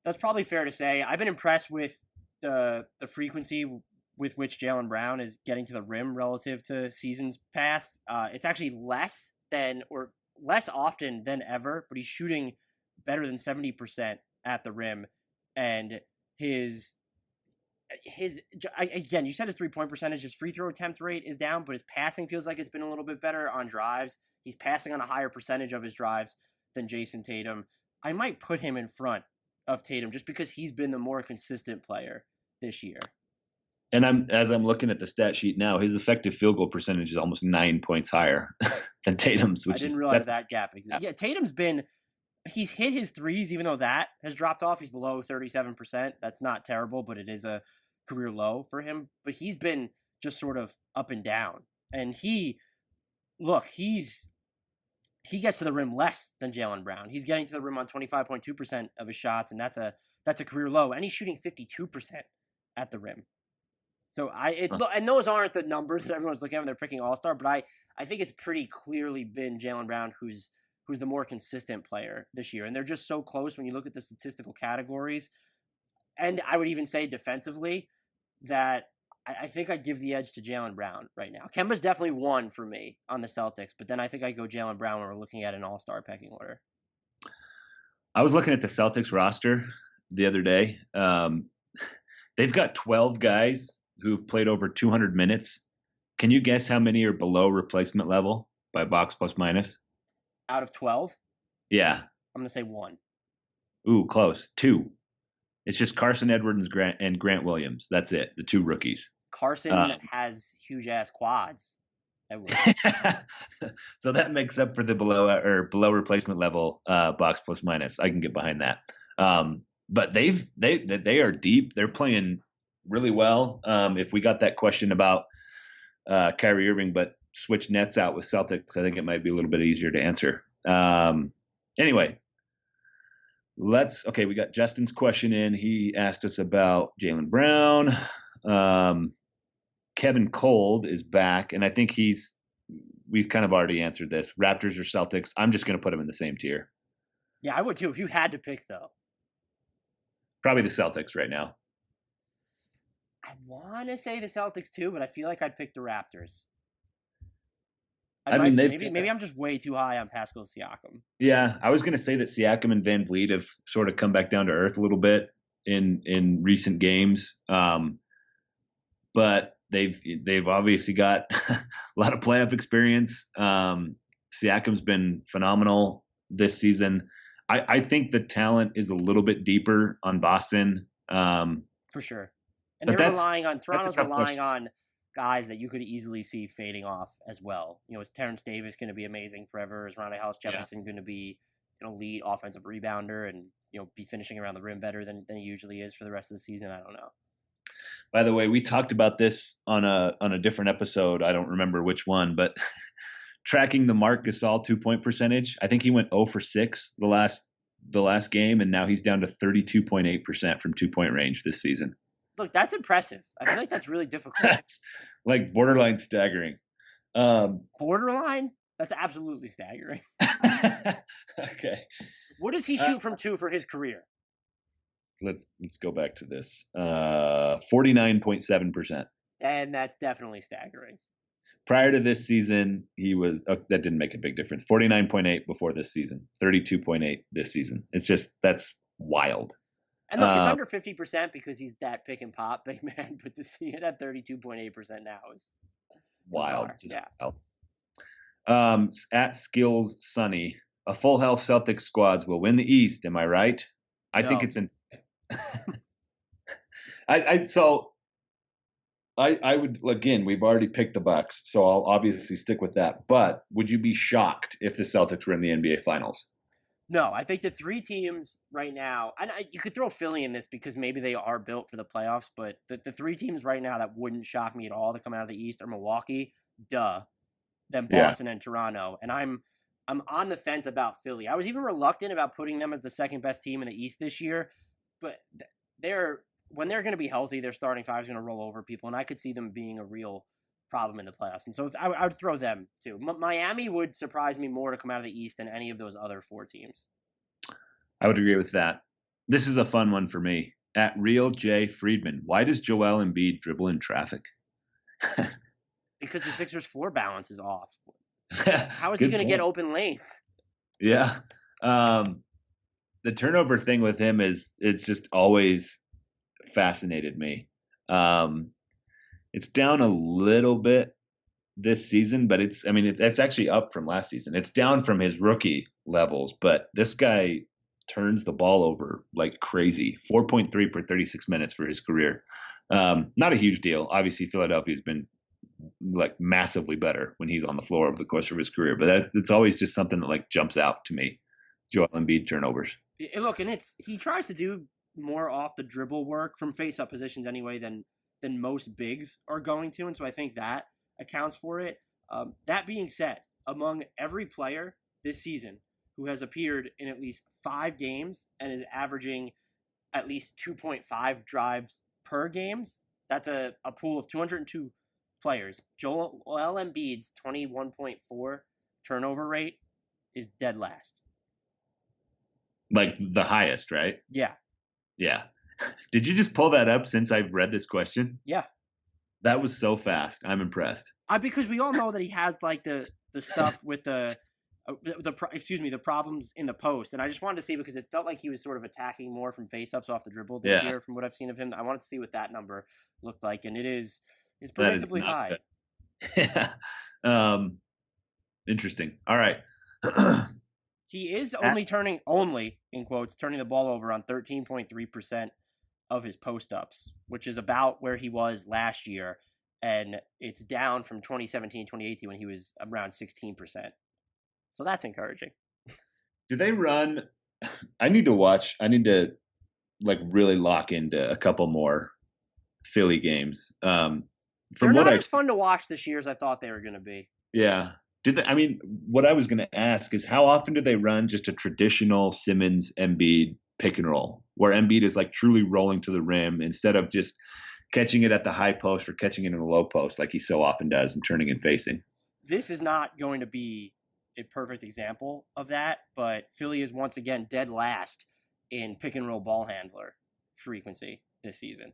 That's probably fair to say. I've been impressed with the frequency with which Jaylen Brown is getting to the rim relative to seasons past. It's actually less often than ever, but he's shooting better than 70% at the rim, and again, you said his 3-point percentage, his free throw attempt rate is down, but his passing feels like it's been a little bit better on drives. He's passing on a higher percentage of his drives than Jason Tatum. I might put him in front of Tatum just because he's been the more consistent player this year. And as I'm looking at the stat sheet now, his effective field goal percentage is almost 9 points higher than Tatum's. I didn't realize that gap exists. Yeah, Tatum's he's hit his threes, even though that has dropped off. He's below 37%. That's not terrible, but it is a career low for him. But he's been just sort of up and down. And he gets to the rim less than Jaylen Brown. He's getting to the rim on 25.2% of his shots, and that's a career low. And he's shooting 52% at the rim. So and those aren't the numbers that everyone's looking at when they're picking All-Star, but I think it's pretty clearly been Jaylen Brown who's the more consistent player this year. And they're just so close when you look at the statistical categories. And I would even say defensively that I think I'd give the edge to Jaylen Brown right now. Kemba's definitely one for me on the Celtics, but then I think I'd go Jaylen Brown when we're looking at an all-star pecking order. I was looking at the Celtics roster the other day. They've got 12 guys who've played over 200 minutes. Can you guess how many are below replacement level by box plus minus? Out of 12? Yeah. I'm going to say 1. Ooh, close. 2. It's just Carson Edwards and Grant Williams. That's it. The 2 rookies. Carson has huge ass quads. So that makes up for the below replacement level box plus minus. I can get behind that. But they are deep. They're playing really well. If we got that question about Kyrie Irving, but switch Nets out with Celtics, I think it might be a little bit easier to answer. Anyway. We got Justin's question in. He asked us about Jaylen Brown. Kevin Cold is back, and I think we've kind of already answered this. Raptors or Celtics? I'm just going to put them in the same tier. Yeah, I would too. If you had to pick, though. Probably the Celtics right now. I want to say the Celtics too, but I feel like I'd pick the Raptors. Maybe I'm just way too high on Pascal Siakam. Yeah, I was going to say that Siakam and Van Vliet have sort of come back down to earth a little bit in recent games, but they've obviously got a lot of playoff experience. Siakam's been phenomenal this season. I think the talent is a little bit deeper on Boston, for sure. And Toronto's relying on guys that you could easily see fading off as well. Is Terrence Davis going to be amazing forever? Is Rondae Hollis-Jefferson going to be an elite offensive rebounder and be finishing around the rim better than he usually is for the rest of the season? I don't know. By the way, we talked about this on a different episode. I don't remember which one, but tracking the Marc Gasol 2-point percentage. I think he went 0 for 6 the last game, and now he's down to 32.8% from 2-point range this season. Look, that's impressive. I feel like that's really difficult. That's like borderline staggering. Borderline? That's absolutely staggering. Okay. What does he shoot from 2 for his career? Let's go back to this. 49.7%. And that's definitely staggering. Prior to this season, he was that didn't make a big difference. 49.8 before this season, 32.8 this season. It's just that's wild. And look, it's under 50% because he's that pick and pop big man, but to see it at 32.8% now is wild. Yeah. At Skills Sunny, a full health Celtics squads will win the East. Am I right? I think it's in. I would, again, we've already picked the Bucks, so I'll obviously stick with that. But would you be shocked if the Celtics were in the NBA Finals? No, I think the three teams right now, and you could throw Philly in this because maybe they are built for the playoffs, but the three teams right now that wouldn't shock me at all to come out of the East are Milwaukee, then Yeah. Boston and Toronto. And I'm on the fence about Philly. I was even reluctant about putting them as the second best team in the East this year, but they're when they're going to be healthy, their starting five is going to roll over people, and I could see them being a real problem in the playoffs. And so I would throw them too. Miami would surprise me more to come out of the East than any of those other four teams. I would agree with that. This is a fun one for me. At Real J Friedman, why does Joel Embiid dribble in traffic? Because the Sixers' floor balance is off. How is he going to get open lanes? Yeah. The turnover thing with him it's just always fascinated me. It's down a little bit this season, but it's actually up from last season. It's down from his rookie levels, but this guy turns the ball over like crazy. 4.3 per 36 minutes for his career. Not a huge deal. Obviously, Philadelphia's been like massively better when he's on the floor over the course of his career, but it's always just something that like jumps out to me. Joel Embiid turnovers. Look, and he tries to do more off the dribble work from face-up positions anyway than most bigs are going to, and so I think that accounts for it. That being said, among every player this season who has appeared in at least 5 games and is averaging at least 2.5 drives per games, that's a pool of 202 players. Joel Embiid's 21.4 turnover rate is dead last. Like the highest, right? Yeah. Yeah. Did you just pull that up since I've read this question? Yeah. That was so fast. I'm impressed. Because we all know that he has like the stuff with the problems in the post, and I just wanted to see because it felt like he was sort of attacking more from face-ups off the dribble this year from what I've seen of him. I wanted to see what that number looked like, and it's predictably high. Yeah. Interesting. All right. He is only in quotes turning the ball over on 13.3% of his post-ups, which is about where he was last year, and it's down from 2017-2018 when he was around 16%. So that's encouraging. Do they run? I need to like really lock into a couple more Philly games. They're not as fun to watch this year as I thought they were going to be. Yeah. What I was going to ask is how often do they run just a traditional Simmons Embiid pick and roll where Embiid is like truly rolling to the rim instead of just catching it at the high post or catching it in the low post like he so often does and turning and facing? This is not going to be a perfect example of that, but Philly is once again dead last in pick and roll ball handler frequency this season.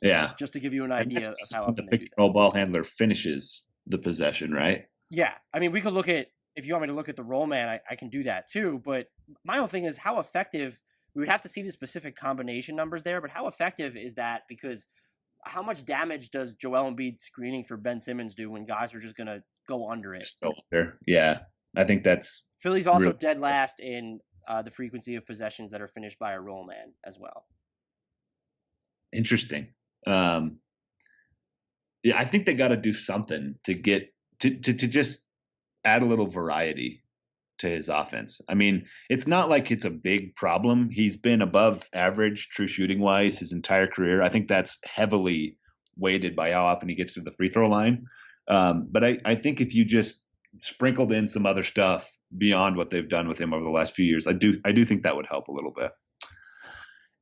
Yeah. Just to give you an idea of how often the pick and roll ball handler finishes the possession, right? Yeah. I mean, we could look at, if you want me to look at the roll man, I can do that too. But my whole thing is how effective, we would have to see the specific combination numbers there, but how effective is that? Because how much damage does Joel Embiid screening for Ben Simmons do when guys are just going to go under it? Yeah. I think that's Philly's also dead last in the frequency of possessions that are finished by a roll man as well. Interesting. Yeah, I think they got to do something to get to just add a little variety to his offense. I mean, it's not like it's a big problem. He's been above average true shooting wise his entire career. I think that's heavily weighted by how often he gets to the free throw line. But I think if you just sprinkled in some other stuff beyond what they've done with him over the last few years, I do think that would help a little bit.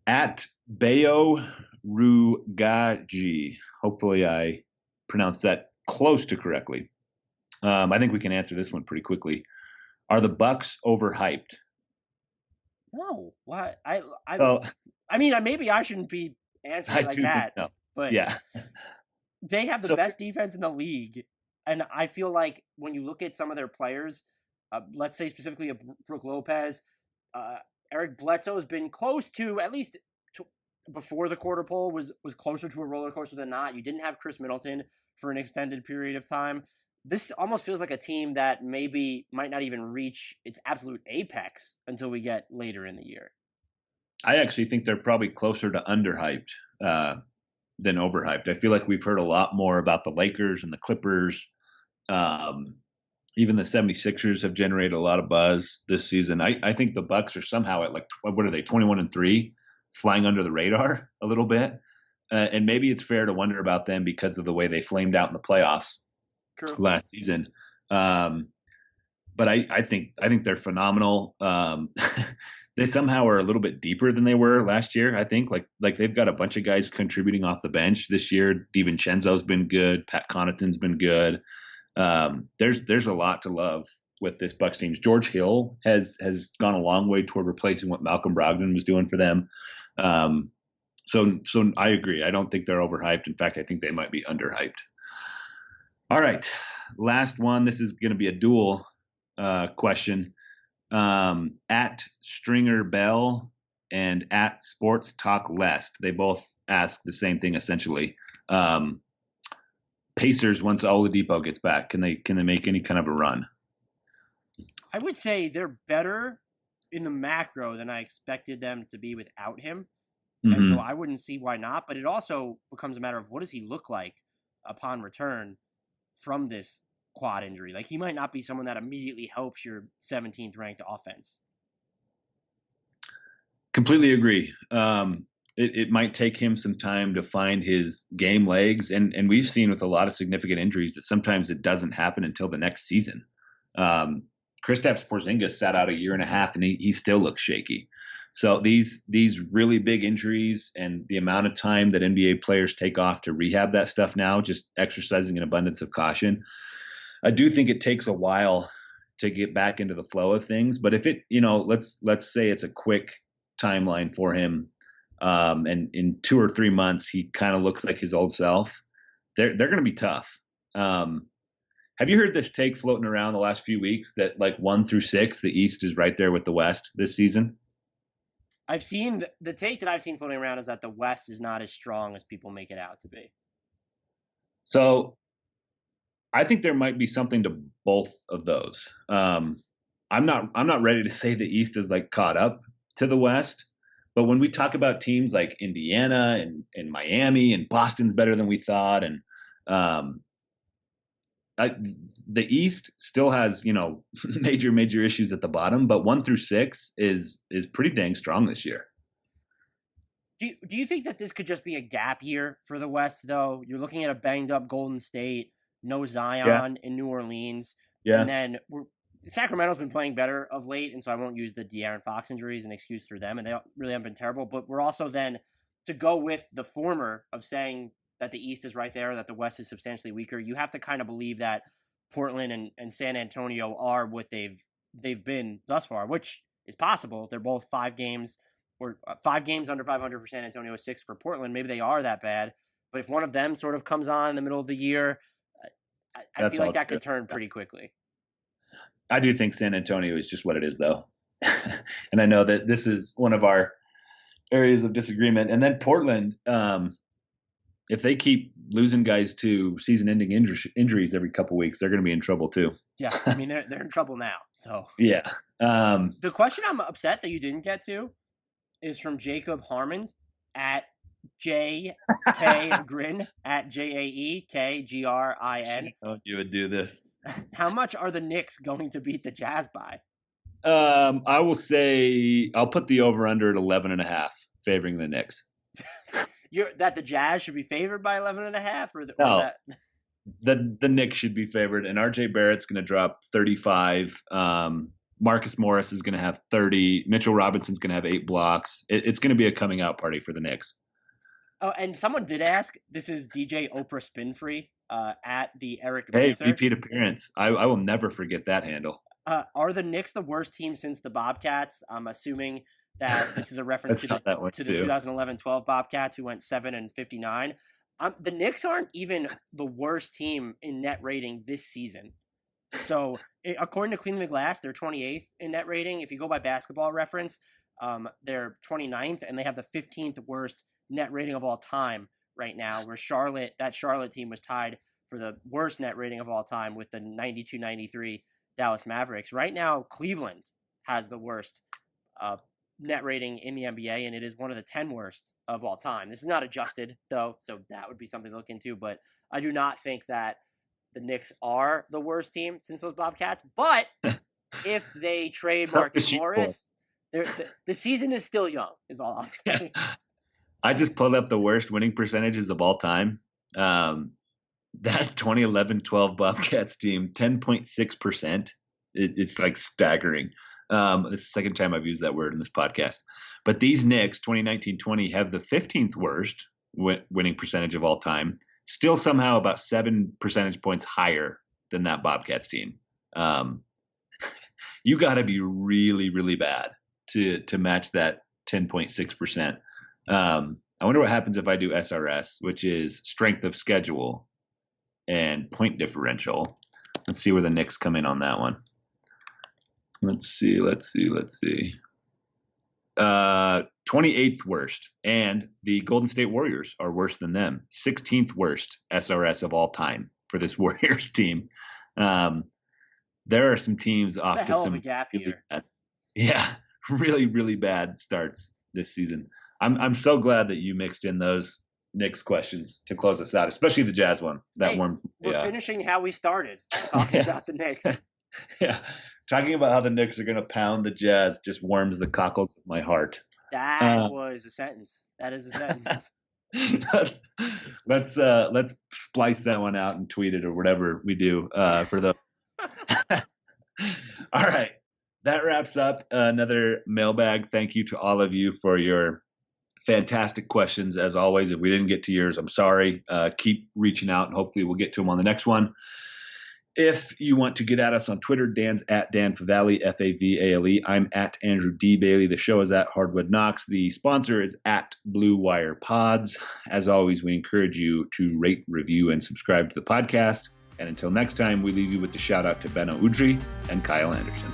At Bayo Rugaji, hopefully I pronounced that close to correctly. I think we can answer this one pretty quickly. Are the Bucks overhyped? No. What? I mean, maybe I shouldn't be answering like that. No. But yeah, they have the best defense in the league, and I feel like when you look at some of their players, let's say specifically a Brook Lopez, Eric Bledsoe has been close to, at least before the quarter pole, was closer to a roller coaster than not. You didn't have Chris Middleton for an extended period of time. This almost feels like a team that maybe might not even reach its absolute apex until we get later in the year. I actually think they're probably closer to underhyped than overhyped. I feel like we've heard a lot more about the Lakers and the Clippers Even the 76ers have generated a lot of buzz this season. I think the Bucks are somehow at like, what are they, 21-3, flying under the radar a little bit. And maybe it's fair to wonder about them because of the way they flamed out in the playoffs True. last season. But I think they're phenomenal. They somehow are a little bit deeper than they were last year. I think like they've got a bunch of guys contributing off the bench this year. DiVincenzo's been good. Pat Connaughton's been good. There's a lot to love with this Bucks team. George Hill has gone a long way toward replacing what Malcolm Brogdon was doing for them. So I agree. I don't think they're overhyped. In fact, I think they might be underhyped. All right, last one. This is going to be a dual question. At Stringer Bell and at Sports Talk Lest, they both ask the same thing essentially. Pacers, once Oladipo gets back, can they make any kind of a run? I would say they're better in the macro than I expected them to be without him. Mm-hmm. And so I wouldn't see why not. But it also becomes a matter of what does he look like upon return from this quad injury? Like, he might not be someone that immediately helps your 17th ranked offense. Completely agree. It might take him some time to find his game legs. And we've seen with a lot of significant injuries that sometimes it doesn't happen until the next season. Kristaps Porzingis sat out a year and a half and he still looks shaky. So these really big injuries and the amount of time that NBA players take off to rehab that stuff now, just exercising an abundance of caution. I do think it takes a while to get back into the flow of things. But if it, let's say it's a quick timeline for him, and in 2 or 3 months he kind of looks like his old self, they're going to be tough. Have you heard this take floating around the last few weeks that like 1 through 6, the East is right there with the West this season? I've seen the take that I've seen floating around is that the West is not as strong as people make it out to be. So I think there might be something to both of those. I'm not ready to say the East is like caught up to the West, but when we talk about teams like Indiana and Miami and Boston's better than we thought, and the East still has major issues at the bottom, but 1 through 6 is pretty dang strong this year. Do you think that this could just be a gap year for the West, though? You're looking at a banged up Golden State, no Zion in New Orleans, and then Sacramento's been playing better of late, and so I won't use the De'Aaron Fox injury as an excuse for them, and they really haven't been terrible. But we're also then to go with the former of saying that the East is right there, that the West is substantially weaker. You have to kind of believe that Portland and San Antonio are what they've been thus far, which is possible. They're both 5 games under 500 for San Antonio, 6 for Portland. Maybe they are that bad, but if one of them sort of comes on in the middle of the year, I feel like that could turn pretty quickly. I do think San Antonio is just what it is, though. And I know that this is one of our areas of disagreement. And then Portland, if they keep losing guys to season-ending injuries every couple weeks, they're going to be in trouble too. Yeah, I mean they're in trouble now. So yeah. The question I'm upset that you didn't get to is from Jacob Harmon at JK Grin at JAEKGRIN. Oh, you would do this. How much are the Knicks going to beat the Jazz by? I will say I'll put the over-under at 11.5, favoring the Knicks. That the Jazz should be favored by 11.5, or no, the Knicks should be favored, and RJ Barrett's going to drop 35. Marcus Morris is going to have 30. Mitchell Robinson's going to have 8 blocks. It's going to be a coming out party for the Knicks. Oh, and someone did ask. This is DJ Oprah Spinfree at the Eric. Hey, Mincer. repeat appearance. I will never forget that handle. Are the Knicks the worst team since the Bobcats? I'm assuming that this is a reference to the 2011-12 Bobcats, who went 7-59. The Knicks aren't even the worst team in net rating this season. So according to Cleaning the Glass, they're 28th in net rating. If you go by Basketball Reference, they're 29th, and they have the 15th worst net rating of all time right now, where that Charlotte team was tied for the worst net rating of all time with the 92-93 Dallas Mavericks. Right now, Cleveland has the worst net rating in the NBA, and it is one of the 10 worst of all time. This is not adjusted, though, so that would be something to look into, but I do not think that the Knicks are the worst team since those Bobcats. But if they trade Marcus Morris, the season is still young, is all I'll say. I just pulled up the worst winning percentages of all time. That 2011-12 Bobcats team, 10.6%. It's like staggering. It's the second time I've used that word in this podcast. But these Knicks, 2019-20, have the 15th worst winning percentage of all time. Still somehow about 7 percentage points higher than that Bobcats team. You got to be really, really bad to match that 10.6%. I wonder what happens if I do SRS, which is strength of schedule and point differential. Let's see where the Knicks come in on that one. Let's see. 28th worst, and the Golden State Warriors are worse than them. 16th worst SRS of all time for this Warriors team. There are some teams off to some gap here. Yeah, really, really bad starts this season. I'm so glad that you mixed in those Knicks questions to close us out, especially the Jazz one. We're finishing how we started, talking about the Knicks. Yeah, talking about how the Knicks are going to pound the Jazz just warms the cockles of my heart. That was a sentence. That is a sentence. Let's splice that one out and tweet it or whatever we do for the. All right, that wraps up another mailbag. Thank you to all of you for your fantastic questions. As always, if we didn't get to yours, I'm sorry. Keep reaching out, and hopefully we'll get to them on the next one. If you want to get at us on Twitter, Dan's at Dan Favale, Favale. I'm at Andrew D. Bailey. The show is at Hardwood Knocks. The sponsor is at Blue Wire Pods. As always, we encourage you to rate, review, and subscribe to the podcast. And until next time, we leave you with the shout out to Masai Ujiri and Kyle Anderson.